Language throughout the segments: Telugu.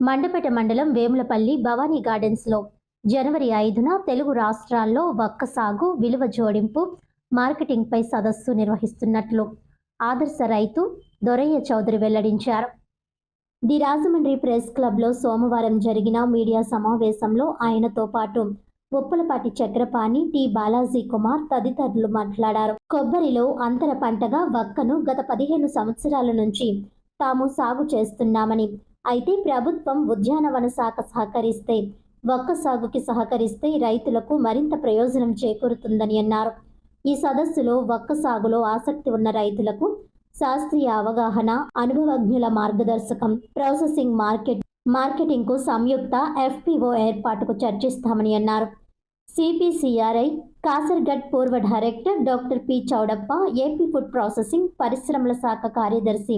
మండపేట మండలం వేములపల్లి భవానీ గార్డెన్స్లో జనవరి 5న తెలుగు రాష్ట్రాల్లో వక్క సాగు విలువ జోడింపు మార్కెటింగ్పై సదస్సు నిర్వహిస్తున్నట్లు ఆదర్శ రైతు దొరయ్య చౌదరి వెల్లడించారు. ది రాజమండ్రి ప్రెస్ క్లబ్లో సోమవారం జరిగిన మీడియా సమావేశంలో ఆయనతో పాటు ఉప్పలపాటి చక్రపాణి, టి బాలాజీ కుమార్ తదితరులు మాట్లాడారు. కొబ్బరిలో అంతర పంటగా వక్కను గత 15 సంవత్సరాల నుంచి తాము సాగు చేస్తున్నామని, అయితే ప్రభుత్వం ఉద్యానవన శాఖ సహకరిస్తే, వక్క సాగుకి సహకరిస్తే రైతులకు మరింత ప్రయోజనం చేకూరుతుందని అన్నారు. ఈ సదస్సులో వక్క సాగులో ఆసక్తి ఉన్న రైతులకు శాస్త్రీయ అవగాహన, అనుభవజ్ఞుల మార్గదర్శకం, ప్రాసెసింగ్ మార్కెటింగ్కు సంయుక్త FPO ఏర్పాటుకు చర్చిస్తామని అన్నారు. CPCRI కాసర్గఢ్ పూర్వ director doctor P Chowdappa, AP food processing పరిశ్రమల శాఖ కార్యదర్శి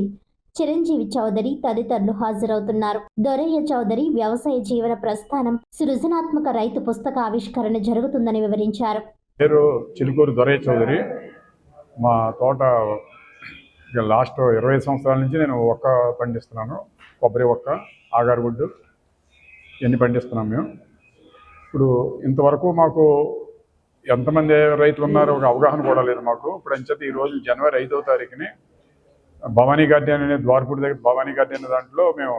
చిరంజీవి చౌదరి తదితరులు హాజరవుతున్నారు. దొరయ్య చౌదరి వ్యవసాయ జీవన ప్రస్థానం, సృజనాత్మక రైతు పుస్తక ఆవిష్కరణ జరుగుతుందని వివరించారు. పేరు చిలుకూరు దొరయ్య చౌదరి. మా తోట లాస్ట్ 20 సంవత్సరాల నుంచి నేను ఒక్క పండిస్తున్నాను. కొబ్బరి ఒక్క, ఆగారుగుడ్డు ఇవన్నీ పండిస్తున్నాం మేము. ఇప్పుడు ఇంతవరకు మాకు ఎంతమంది రైతులు ఉన్నారో ఒక అవగాహన కూడా లేదు మాకు. ఇప్పుడు అంచేత ఈరోజు జనవరి 5వ తారీఖుని భవానీ గార్డెన్ అనే ద్వారపూడి దగ్గర భవానీ గార్డెన్ దాంట్లో మేము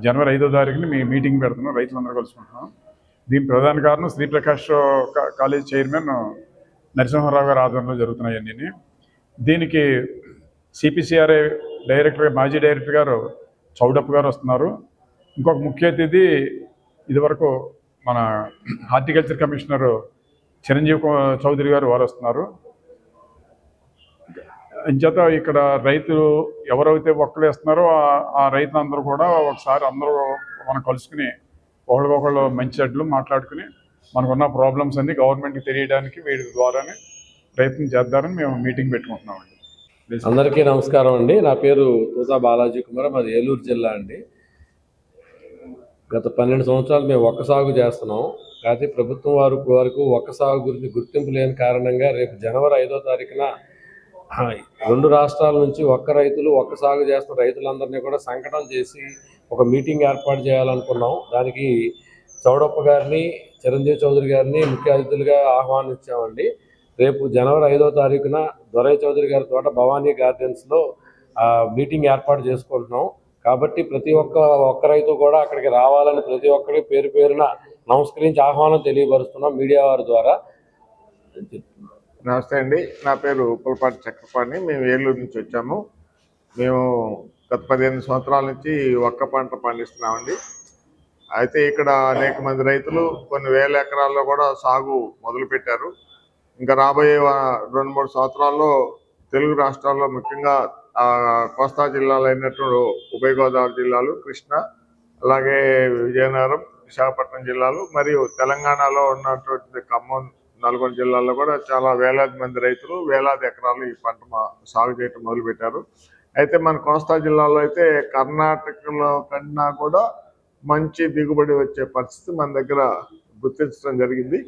జనవరి 5వ తారీఖుని మీటింగ్ పెడుతున్నాం, రైతులందరూ కలుసుకుంటున్నాం. దీని ప్రధాన కారణం శ్రీప్రకాష్ కాలేజ్ చైర్మన్ నరసింహారావు గారి ఆధ్వర్యంలో జరుగుతున్నాయి అన్నీ. దీనికి CPCRI డైరెక్టర్, మాజీ డైరెక్టర్ గారు చౌడప్ప గారు వస్తున్నారు. ఇంకొక ముఖ్య అతిథి ఇదివరకు మన హార్టికల్చర్ కమిషనర్ చిరంజీవి చౌదరి గారు వారు వస్తున్నారు. అంచేత ఇక్కడ రైతులు ఎవరైతే ఒక్కలు వేస్తున్నారో ఆ రైతులందరూ కూడా ఒకసారి అందరూ మనం కలుసుకుని ఒకళ్ళకొకళ్ళు మంచి చెడ్లు మాట్లాడుకుని మనకున్న ప్రాబ్లమ్స్ అన్ని గవర్నమెంట్కి తెలియడానికి వీటి ద్వారానే ప్రయత్నం చేద్దారని మేము మీటింగ్ పెట్టుకుంటున్నామండి. అందరికీ నమస్కారం అండి. నా పేరు తూతా బాలాజీ కుమార్, మాది ఏలూరు జిల్లా అండి. గత 12 సంవత్సరాలు మేము ఒక్క సాగు చేస్తున్నాం. కాకపోతే ప్రభుత్వం వారు వరకు ఒక్క సాగు గురించి గుర్తింపు లేని కారణంగా రేపు జనవరి 5వ తారీఖున 2 రాష్ట్రాల నుంచి ఒక్క సాగు చేస్తున్న రైతులందరినీ కూడా సంకటం చేసి ఒక మీటింగ్ ఏర్పాటు చేయాలనుకున్నాం. దానికి చౌడప్ప గారిని, చిరంజీవి చౌదరి గారిని ముఖ్య అతిథులుగా ఆహ్వానించామండి. రేపు జనవరి 5వ తారీఖున దొరయ్య చౌదరి గారి తోట భవానీ గార్డెన్స్లో మీటింగ్ ఏర్పాటు చేసుకుంటున్నాం. కాబట్టి ప్రతి ఒక్క రైతు కూడా అక్కడికి రావాలని ప్రతి ఒక్కరికి పేరు పేరున నమస్కరించి ఆహ్వానం తెలియపరుస్తున్నాం మీడియా వారి ద్వారా. నమస్తే అండి, నా పేరు ఉప్పలపాటి చక్రపాణి. మేము ఏలూరు నుంచి వచ్చాము. మేము గత 15 సంవత్సరాల నుంచి ఒక్క పంట పండిస్తున్నామండి. అయితే ఇక్కడ అనేక మంది రైతులు కొన్ని వేల ఎకరాల్లో కూడా సాగు మొదలుపెట్టారు. ఇంకా రాబోయే 2-3 సంవత్సరాల్లో తెలుగు రాష్ట్రాల్లో ముఖ్యంగా కోస్తా జిల్లాలు అయినటువంటి ఉభయ గోదావరి జిల్లాలు, కృష్ణ, అలాగే విజయనగరం, విశాఖపట్నం జిల్లాలు మరియు తెలంగాణలో ఉన్నటువంటి ఖమ్మం, నల్గొండ జిల్లాల్లో కూడా చాలా వేలాది మంది రైతులు వేలాది ఎకరాలు ఈ పంట సాగు చేయటం మొదలుపెట్టారు. అయితే మన కోస్తా జిల్లాలో అయితే కర్ణాటకలో కన్నా కూడా మంచి దిగుబడి వచ్చే పరిస్థితి మన దగ్గర గుర్తించడం జరిగింది.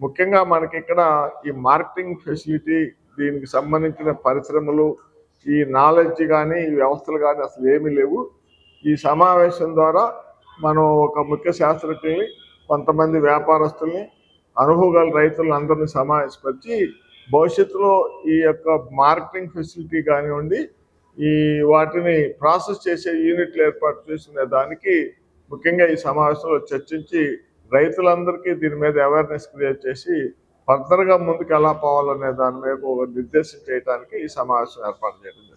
ముఖ్యంగా మనకి ఇక్కడ ఈ మార్కెటింగ్ ఫెసిలిటీ, దీనికి సంబంధించిన పరిశ్రమలు, ఈ నాలెడ్జ్ కానీ ఈ వ్యవస్థలు కానీ అసలు ఏమీ లేవు. ఈ సమావేశం ద్వారా మనం ఒక ముఖ్య శాస్త్రజ్ఞుల్ని, కొంతమంది వ్యాపారస్తుల్ని, అనుభవగల రైతులను అందరినీ సమావేశపరిచి భవిష్యత్తులో ఈ యొక్క మార్కెటింగ్ ఫెసిలిటీ కానివ్వండి, ఈ వాటిని ప్రాసెస్ చేసే యూనిట్లు ఏర్పాటు చేసిన దానికి ముఖ్యంగా ఈ సమావేశంలో చర్చించి రైతులందరికీ దీని మీద అవేర్నెస్ క్రియేట్ చేసి ఫర్దర్గా ముందుకు ఎలా పోవాలనే దాని మీద నిర్దేశం చేయడానికి ఈ సమావేశం ఏర్పాటు చేయడం.